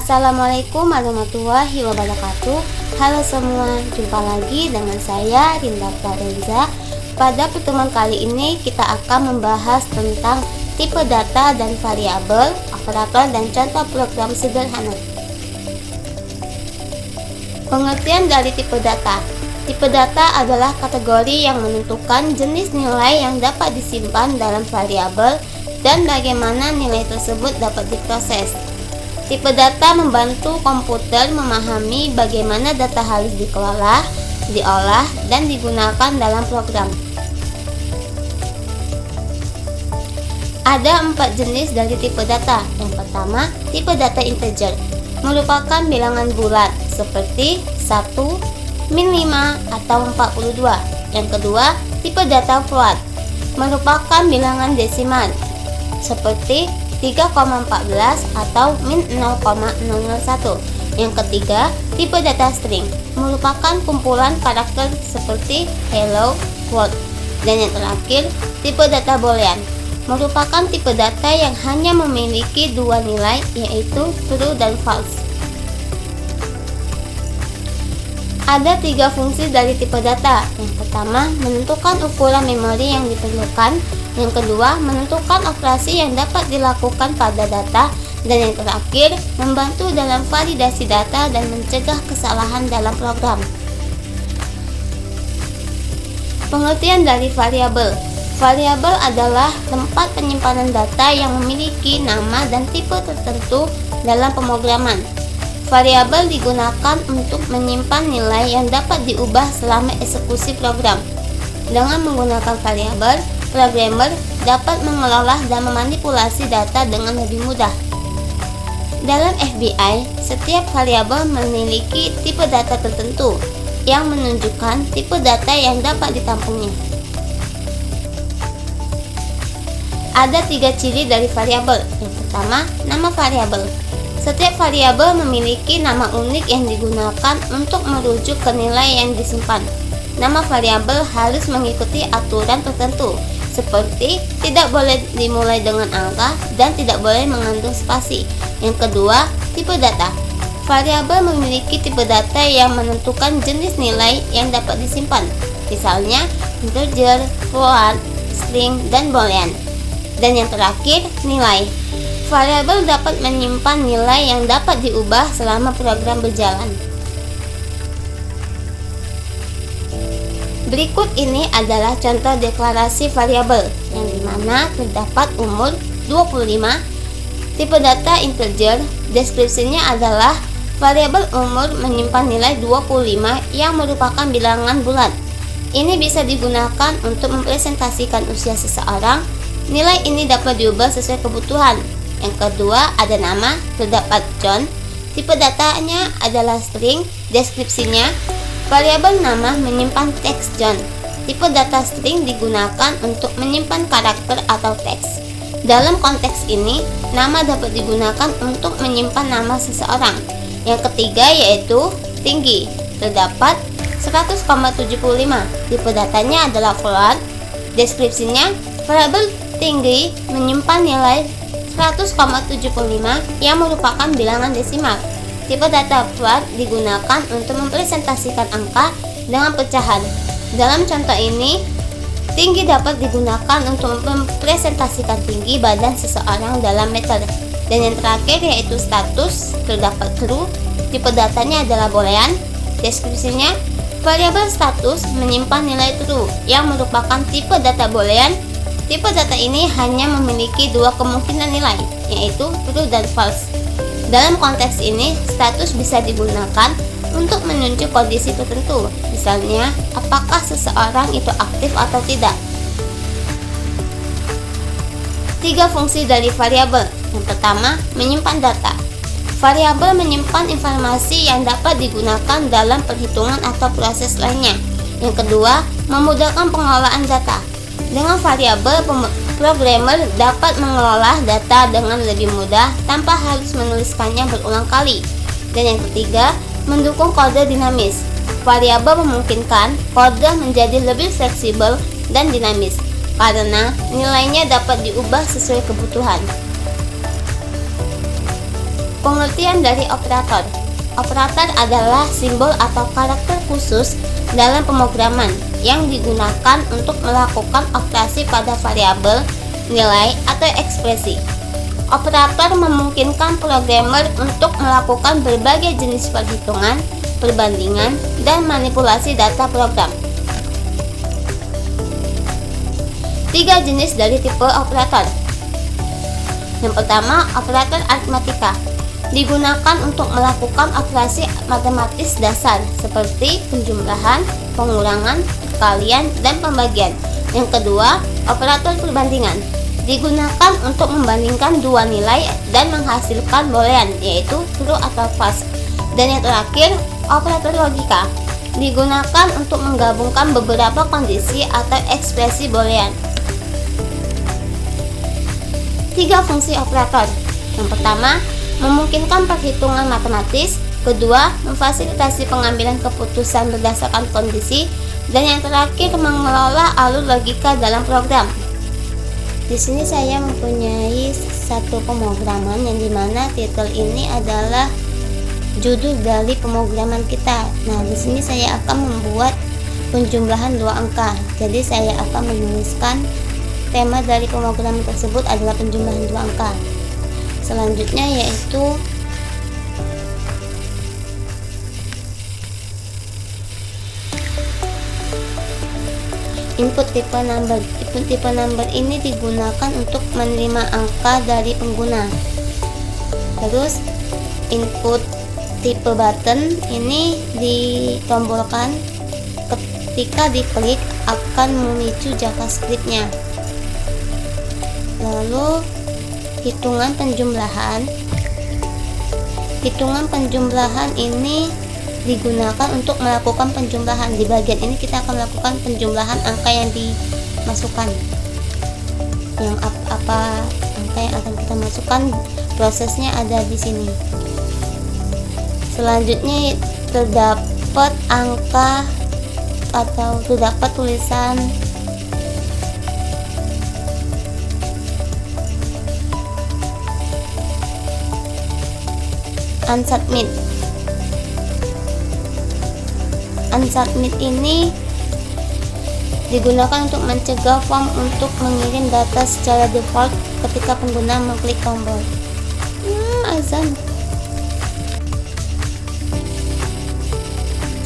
Assalamualaikum warahmatullahi wabarakatuh. Halo semua, jumpa lagi dengan saya Rinda Florenza. Pada pertemuan kali ini kita akan membahas tentang tipe data dan variabel, operator dan contoh program sederhana. Pengertian dari tipe data. Tipe data adalah kategori yang menentukan jenis nilai yang dapat disimpan dalam variabel dan bagaimana nilai tersebut dapat diproses. Tipe data membantu komputer memahami bagaimana data harus dikelola, diolah, dan digunakan dalam program. Ada 4 jenis dari tipe data. Yang pertama, tipe data integer, merupakan bilangan bulat seperti 1, min 5, atau 42. Yang kedua, tipe data float, merupakan bilangan desimal seperti 3,14 atau min 0,001. Yang ketiga, tipe data string, merupakan kumpulan karakter seperti hello, world. Dan yang terakhir, tipe data boolean, merupakan tipe data yang hanya memiliki dua nilai, yaitu true dan false. Ada 3 fungsi dari tipe data. Yang pertama, menentukan ukuran memori yang diperlukan. Yang kedua, menentukan operasi yang dapat dilakukan pada data. Dan yang terakhir, membantu dalam validasi data dan mencegah kesalahan dalam program. Pengertian dari variabel. Variabel adalah tempat penyimpanan data yang memiliki nama dan tipe tertentu dalam pemrograman. Variabel digunakan untuk menyimpan nilai yang dapat diubah selama eksekusi program. Dengan menggunakan variabel, programmer dapat mengelola dan memanipulasi data dengan lebih mudah. Dalam FBI, setiap variabel memiliki tipe data tertentu yang menunjukkan tipe data yang dapat ditampungnya. Ada 3 ciri dari variabel. Yang pertama, nama variabel. Setiap variabel memiliki nama unik yang digunakan untuk merujuk ke nilai yang disimpan. Nama variabel harus mengikuti aturan tertentu, seperti tidak boleh dimulai dengan angka dan tidak boleh mengandung spasi. Yang kedua, tipe data. Variabel memiliki tipe data yang menentukan jenis nilai yang dapat disimpan, misalnya integer, float, string, dan boolean. Dan yang terakhir, nilai. Variabel dapat menyimpan nilai yang dapat diubah selama program berjalan. Berikut ini adalah contoh deklarasi variabel yang dimana terdapat umur 25, tipe data integer, deskripsinya adalah variabel umur menyimpan nilai 25 yang merupakan bilangan bulat. Ini bisa digunakan untuk mempresentasikan usia seseorang. Nilai ini dapat diubah sesuai kebutuhan. Yang kedua, ada nama, terdapat John, tipe datanya adalah string, deskripsinya variabel nama menyimpan teks John. Tipe data string digunakan untuk menyimpan karakter atau teks. Dalam konteks ini, nama dapat digunakan untuk menyimpan nama seseorang. Yang ketiga yaitu tinggi, terdapat 100,75. Tipe datanya adalah float, deskripsinya variabel tinggi menyimpan nilai 100,75 yang merupakan bilangan desimal. Tipe data float digunakan untuk mempresentasikan angka dengan pecahan. Dalam contoh ini, tinggi dapat digunakan untuk mempresentasikan tinggi badan seseorang dalam meter. Dan yang terakhir yaitu status, terdapat true, tipe datanya adalah boolean, deskripsinya variabel status menyimpan nilai true yang merupakan tipe data boolean. Tipe data ini hanya memiliki 2 kemungkinan nilai, yaitu true dan false. Dalam konteks ini, status bisa digunakan untuk menunjuk kondisi tertentu, misalnya apakah seseorang itu aktif atau tidak. 3 fungsi dari variabel. Yang pertama, menyimpan data. Variabel menyimpan informasi yang dapat digunakan dalam perhitungan atau proses lainnya. Yang kedua, memudahkan pengelolaan data. Dengan variabel, programmer dapat mengelola data dengan lebih mudah tanpa harus menuliskannya berulang kali. Dan yang ketiga, mendukung kode dinamis. Variabel memungkinkan kode menjadi lebih fleksibel dan dinamis karena nilainya dapat diubah sesuai kebutuhan. Pengertian dari operator. Operator adalah simbol atau karakter khusus dalam pemrograman yang digunakan untuk melakukan operasi pada variabel, nilai, atau ekspresi. Operator memungkinkan programmer untuk melakukan berbagai jenis perhitungan, perbandingan, dan manipulasi data program. 3 jenis dari tipe operator. Yang pertama, operator aritmatika. Digunakan untuk melakukan operasi matematis dasar seperti penjumlahan, pengurangan, perkalian, dan pembagian. Yang kedua, operator perbandingan. Digunakan untuk membandingkan dua nilai dan menghasilkan boolean, yaitu true atau false. Dan yang terakhir, operator logika. Digunakan untuk menggabungkan beberapa kondisi atau ekspresi boolean. 3 fungsi operator. Yang pertama, memungkinkan perhitungan matematis. Kedua, memfasilitasi pengambilan keputusan berdasarkan kondisi. Dan yang terakhir, mengelola alur logika dalam program. Di sini saya mempunyai satu pemrograman yang dimana titel ini adalah judul dari pemrograman kita. Nah, di sini saya akan membuat penjumlahan 2 angka. Jadi saya akan menuliskan tema dari pemrograman tersebut adalah penjumlahan 2 angka. Selanjutnya yaitu input tipe number. Input tipe number ini digunakan untuk menerima angka dari pengguna. Terus input tipe button ini ditombolkan ketika diklik akan memicu JavaScript-nya. Lalu hitungan penjumlahan. Hitungan penjumlahan ini digunakan untuk melakukan penjumlahan. Di bagian ini kita akan melakukan penjumlahan angka yang dimasukkan. Yang apa angka yang akan kita masukkan, prosesnya ada di sini. Selanjutnya terdapat angka atau terdapat tulisan unsubmit. Unsubmit ini digunakan untuk mencegah form untuk mengirim data secara default ketika pengguna mengklik tombol. Azan.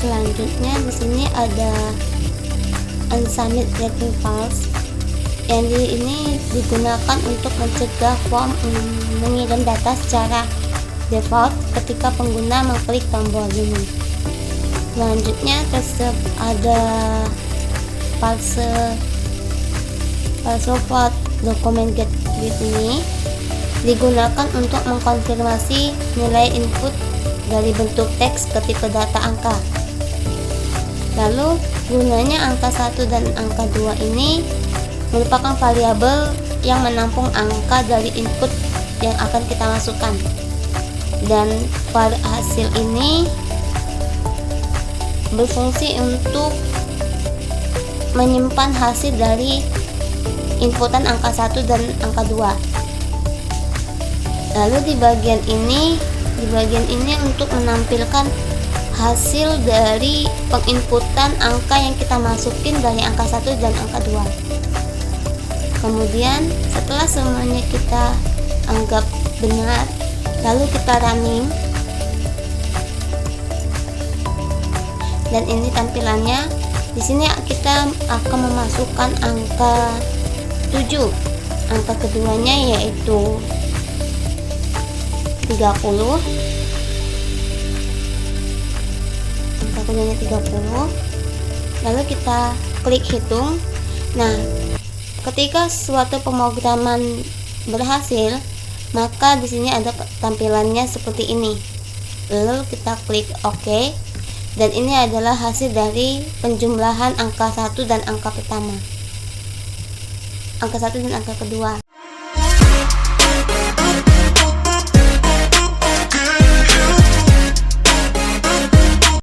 Selanjutnya di sini ada unsubmit return false. Yang ini digunakan untuk mencegah form mengirim data secara default ketika pengguna mengklik tombol ini. Selanjutnya ada false part document get with ini digunakan untuk mengkonfirmasi nilai input dari bentuk teks ke tipe data angka. Lalu gunanya angka 1 dan angka 2 ini merupakan variabel yang menampung angka dari input yang akan kita masukkan. Dan hasil ini berfungsi untuk menyimpan hasil dari inputan angka 1 dan angka 2. Lalu di bagian ini untuk menampilkan hasil dari penginputan angka yang kita masukin dari angka 1 dan angka 2. Kemudian setelah semuanya kita anggap benar, lalu kita running, dan ini tampilannya. Di sini kita akan memasukkan angka 7. Angka keduanya yaitu 30. Angka keduanya 30. Lalu kita klik hitung. Nah, ketika suatu pemrograman berhasil, maka di sini ada tampilannya seperti ini. Lalu kita klik OK, dan ini adalah hasil dari penjumlahan angka 1 dan angka pertama, angka 1 dan angka kedua.